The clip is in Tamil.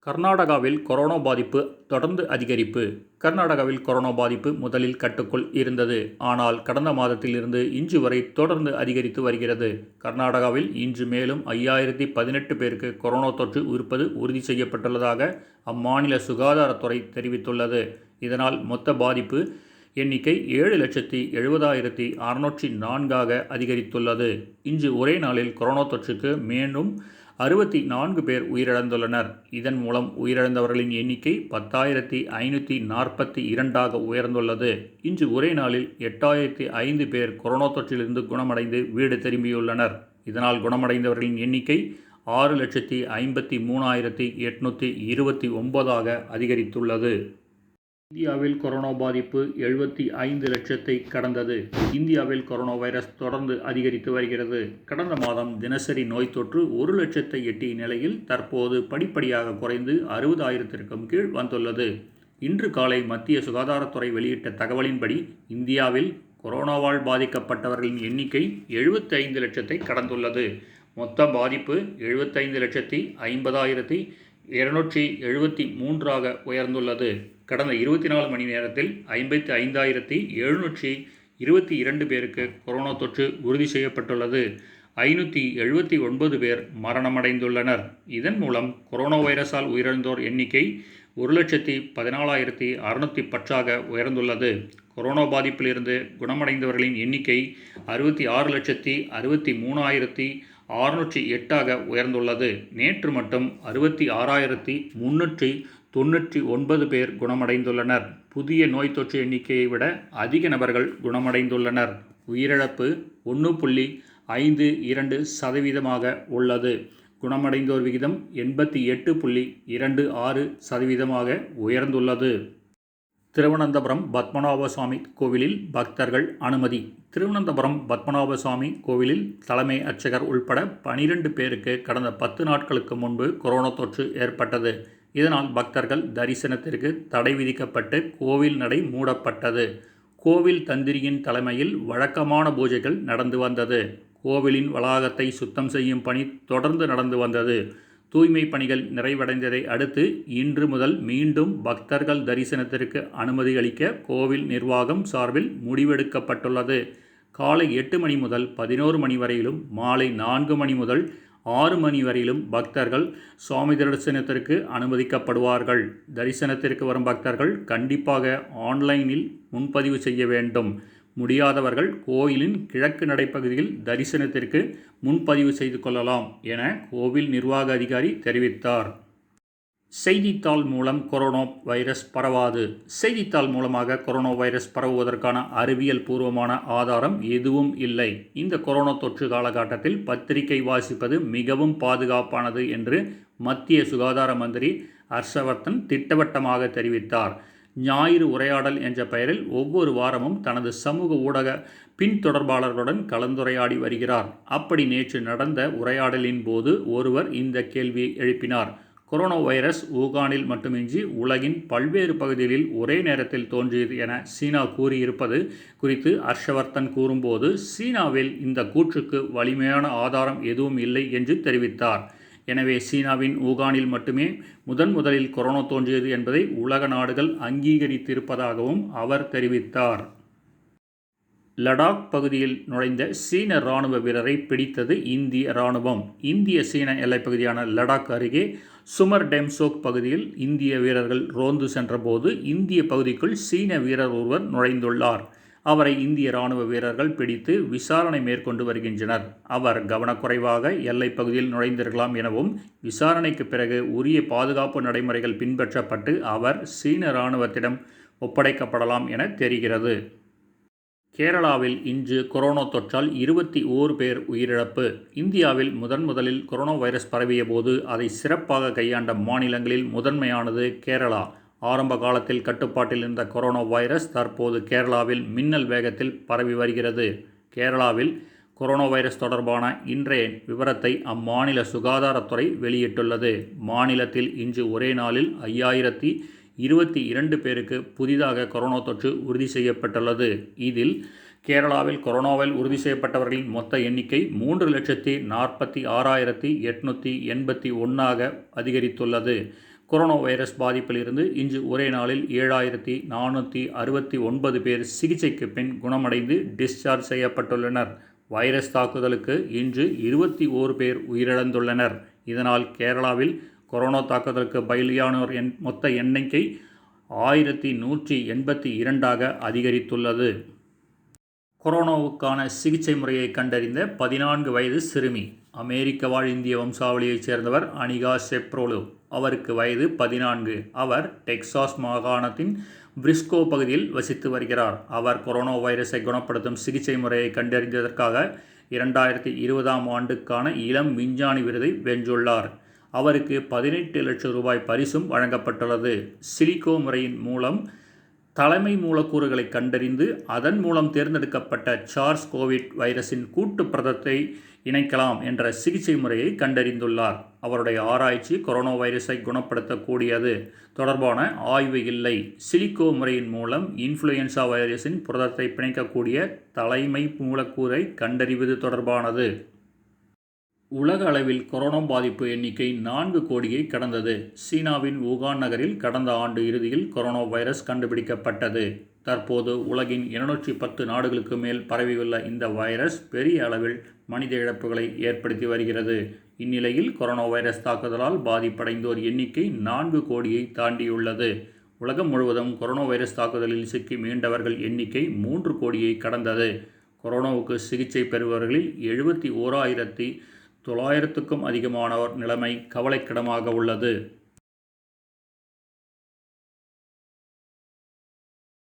கர்நாடகாவில் கொரோனா பாதிப்பு தொடர்ந்து அதிகரிப்பு. கர்நாடகாவில் கொரோனா பாதிப்பு முதலில் கட்டுக்குள் இருந்தது. ஆனால் கடந்த மாதத்தில் இருந்து இன்று வரை தொடர்ந்து அதிகரித்து வருகிறது. கர்நாடகாவில் இன்று மேலும் 5018 பேருக்கு கொரோனா தொற்று இருப்பது உறுதி செய்யப்பட்டுள்ளதாக அம்மாநில சுகாதாரத்துறை தெரிவித்துள்ளது. இதனால் மொத்த பாதிப்பு எண்ணிக்கை 7,70,604 அதிகரித்துள்ளது. இன்று ஒரே நாளில் கொரோனா தொற்றுக்கு மேலும் 64 பேர் உயிரிழந்துள்ளனர். இதன் மூலம் உயிரிழந்தவர்களின் எண்ணிக்கை 10,542 உயர்ந்துள்ளது. இன்று ஒரே நாளில் 8,005 பேர் கொரோனா தொற்றிலிருந்து குணமடைந்து வீடு திரும்பியுள்ளனர். இதனால் குணமடைந்தவர்களின் எண்ணிக்கை 6,53,829 அதிகரித்துள்ளது. இந்தியாவில் கொரோனா பாதிப்பு 75 லட்சத்தை கடந்தது. இந்தியாவில் கொரோனா வைரஸ் தொடர்ந்து அதிகரித்து வருகிறது. கடந்த மாதம் தினசரி நோய் தொற்று 1 லட்சத்தை எட்டிய நிலையில் தற்போது படிப்படியாக குறைந்து 60,000க்கும் கீழ் வந்துள்ளது. இன்று காலை மத்திய சுகாதாரத்துறை வெளியிட்ட தகவலின்படி இந்தியாவில் கொரோனாவால் பாதிக்கப்பட்டவர்களின் எண்ணிக்கை 75 லட்சத்தை கடந்துள்ளது. மொத்த பாதிப்பு 75,50,273 உயர்ந்துள்ளது. கடந்த 24 மணி நேரத்தில் 55,722 பேருக்கு கொரோனா தொற்று உறுதி செய்யப்பட்டுள்ளது. 579 பேர் மரணமடைந்துள்ளனர். இதன் மூலம் கொரோனா வைரஸால் உயிரிழந்தோர் எண்ணிக்கை 1,14,610 உயர்ந்துள்ளது. கொரோனா பாதிப்பிலிருந்து குணமடைந்தவர்களின் எண்ணிக்கை 66,63,608 உயர்ந்துள்ளது. நேற்று மட்டும் 66,399 பேர் குணமடைந்துள்ளனர். புதிய நோய் தொற்று எண்ணிக்கையை விட அதிக நபர்கள் குணமடைந்துள்ளனர். உயிரிழப்பு 1.52% உள்ளது. குணமடைந்தோர் விகிதம் 88.26% உயர்ந்துள்ளது. திருவனந்தபுரம் பத்மநாபசுவாமி கோவிலில் பக்தர்கள் அனுமதி. திருவனந்தபுரம் பத்மநாபசுவாமி கோவிலில் தலைமை அர்ச்சகர் உள்பட 12 பேருக்கு கடந்த 10 நாட்களுக்கு முன்பு கொரோனா தொற்று ஏற்பட்டது. இதனால் பக்தர்கள் தரிசனத்திற்கு தடை விதிக்கப்பட்டு கோவில் நடை மூடப்பட்டது. கோவில் தந்திரியின் தலைமையில் வழக்கமான பூஜைகள் நடந்து வந்தது. கோவிலின் வளாகத்தை சுத்தம் செய்யும் பணி தொடர்ந்து நடந்து வந்தது. தூய்மை பணிகள் நிறைவடைந்ததை அடுத்து இன்று முதல் மீண்டும் பக்தர்கள் தரிசனத்திற்கு அனுமதி அளிக்க கோவில் நிர்வாகம் சார்பில் முடிவெடுக்கப்பட்டுள்ளது. காலை 8 மணி முதல் 11 மணி வரையிலும், மாலை 4 மணி முதல் 6 மணி வரையிலும் பக்தர்கள் சுவாமி தரிசனத்திற்கு அனுமதிக்கப்படுவார்கள். தரிசனத்திற்கு வரும் பக்தர்கள் கண்டிப்பாக ஆன்லைனில் முன்பதிவு செய்ய வேண்டும். முடியாதவர்கள் கோயிலின் கிழக்கு நடைப்பகுதியில் தரிசனத்திற்கு முன்பதிவு செய்து கொள்ளலாம் என கோவில் நிர்வாக அதிகாரி தெரிவித்தார். செய்தித்தாள் மூலம் கொரோனா வைரஸ் பரவாது. செய்தித்தாள் மூலமாக கொரோனா வைரஸ் பரவுவதற்கான அறிவியல் பூர்வமான ஆதாரம் எதுவும் இல்லை. இந்த கொரோனா தொற்று காலகட்டத்தில் பத்திரிகை வாசிப்பது மிகவும் பாதுகாப்பானது என்று மத்திய சுகாதார மந்திரி ஹர்ஷவர்தன் திட்டவட்டமாக தெரிவித்தார். ஞாயிறு உரையாடல் என்ற பெயரில் ஒவ்வொரு வாரமும் தனது சமூக ஊடக பின்தொடர்பாளர்களுடன் கலந்துரையாடி வருகிறார். அப்படி நேற்று நடந்த உரையாடலின் போது ஒருவர் இந்த கேள்வியை எழுப்பினார். கொரோனா வைரஸ் வூகானில் மட்டுமின்றி உலகின் பல்வேறு பகுதிகளில் ஒரே நேரத்தில் தோன்றியது என சீனா கூறியிருப்பது குறித்து ஹர்ஷவர்தன் கூறும்போது, சீனாவில் இந்த கூற்றுக்கு வலிமையான ஆதாரம் எதுவும் இல்லை என்று தெரிவித்தார். எனவே சீனாவின் வூகானில் மட்டுமே முதலில் கொரோனா தோன்றியது என்பதை உலக நாடுகள் அங்கீகரித்திருப்பதாகவும் அவர் தெரிவித்தார். லடாக் பகுதியில் நுழைந்த சீன ராணுவ வீரரை பிடித்தது இந்திய ராணுவம். இந்திய சீன எல்லைப்பகுதியான லடாக் அருகே சுமர்டெம்சோக் பகுதியில் இந்திய வீரர்கள் ரோந்து சென்றபோது இந்திய பகுதிக்குள் சீன வீரர் ஒருவர் நுழைந்துள்ளார். அவரை இந்திய ராணுவ வீரர்கள் பிடித்து விசாரணை மேற்கொண்டு வருகின்றனர். அவர் கவனக்குறைவாக எல்லைப்பகுதியில் நுழைந்திருக்கலாம் எனவும், விசாரணைக்கு பிறகு உரிய பாதுகாப்பு நடைமுறைகள் பின்பற்றப்பட்டு அவர் சீன ராணுவத்திடம் ஒப்படைக்கப்படலாம் என தெரிகிறது. கேரளாவில் இன்று கொரோனா தொற்றால் 21 பேர் உயிரிழப்பு. இந்தியாவில் முதலில் கொரோனா வைரஸ் பரவிய போது அதை சிறப்பாக கையாண்ட மாநிலங்களில் முதன்மையானது கேரளா. ஆரம்ப காலத்தில் கட்டுப்பாட்டில் இருந்த கொரோனா வைரஸ் தற்போது கேரளாவில் மின்னல் வேகத்தில் பரவி வருகிறது. கேரளாவில் கொரோனா வைரஸ் தொடர்பான இன்றைய விவரத்தை அம்மாநில சுகாதாரத்துறை வெளியிட்டுள்ளது. மாநிலத்தில் இன்று ஒரே நாளில் 5,022 பேருக்கு புதிதாக கொரோனா தொற்று உறுதி செய்யப்பட்டுள்ளது. இதில் கேரளாவில் கொரோனாவில் உறுதி செய்யப்பட்டவர்களின் மொத்த எண்ணிக்கை 3,46,881 அதிகரித்துள்ளது. கொரோனா வைரஸ் பாதிப்பிலிருந்து இன்று ஒரே நாளில் 7469 பேர் சிகிச்சைக்கு பின் குணமடைந்து டிஸ்சார்ஜ் செய்யப்பட்டுள்ளனர். வைரஸ் தாக்குதலுக்கு இன்று 21 பேர் உயிரிழந்துள்ளனர். இதனால் கேரளாவில் கொரோனா தாக்குதலுக்கு பலியானோர் மொத்த எண்ணிக்கை 1182 அதிகரித்துள்ளது. கொரோனாவுக்கான சிகிச்சை முறையை கண்டறிந்த 14 வயது சிறுமி. அமெரிக்க வாழ் இந்திய வம்சாவளியைச் சேர்ந்தவர் அனிகா செப்ரோலோ. அவருக்கு வயது 14. அவர் டெக்சாஸ் மாகாணத்தின் பிரிஸ்கோ பகுதியில் வசித்து வருகிறார். அவர் கொரோனா வைரஸை குணப்படுத்தும் சிகிச்சை முறையை கண்டறிந்ததற்காக 2020ஆம் ஆண்டுக்கான இளம் விஞ்ஞானி விருதை வென்றுள்ளார். அவருக்கு 18 லட்சம் ரூபாய் பரிசும் வழங்கப்பட்டுள்ளது. சிலிகோ முறையின் மூலம் தலைமை மூலக்கூறுகளை கண்டறிந்து அதன் மூலம் தேர்ந்தெடுக்கப்பட்ட சார்ஸ் கோவிட் வைரஸின் கூட்டு புரதத்தை இணைக்கலாம் என்ற சிகிச்சை முறையை கண்டறிந்துள்ளார். அவருடைய ஆராய்ச்சி கொரோனா வைரஸை குணப்படுத்தக்கூடியது தொடர்பான ஆய்வு இல்லை. சிலிகோ முறையின் மூலம் இன்ஃப்ளூயன்சா வைரஸின் புரதத்தை பிணைக்கக்கூடிய தலைமை மூலக்கூறை கண்டறிவது தொடர்பானது. உலக அளவில் கொரோனா பாதிப்பு எண்ணிக்கை 4 கோடியை கடந்தது. சீனாவின் வூகான் நகரில் கடந்த ஆண்டு இறுதியில் கொரோனா வைரஸ் கண்டுபிடிக்கப்பட்டது. தற்போது உலகின் 210 நாடுகளுக்கு மேல் பரவியுள்ள இந்த வைரஸ் பெரிய அளவில் மனித இழப்புகளை ஏற்படுத்தி வருகிறது. இந்நிலையில் கொரோனா வைரஸ் தாக்குதலால் பாதிப்படைந்தோர் எண்ணிக்கை 4 கோடியை தாண்டியுள்ளது. உலகம் முழுவதும் கொரோனா வைரஸ் தாக்குதலில் சிக்கி மீண்டவர்கள் எண்ணிக்கை 3 கோடியை கடந்தது. கொரோனாவுக்கு சிகிச்சை பெறுபவர்களில் 71,900க்கும் அதிகமானோர் நிலைமை கவலைக்கிடமாக உள்ளது.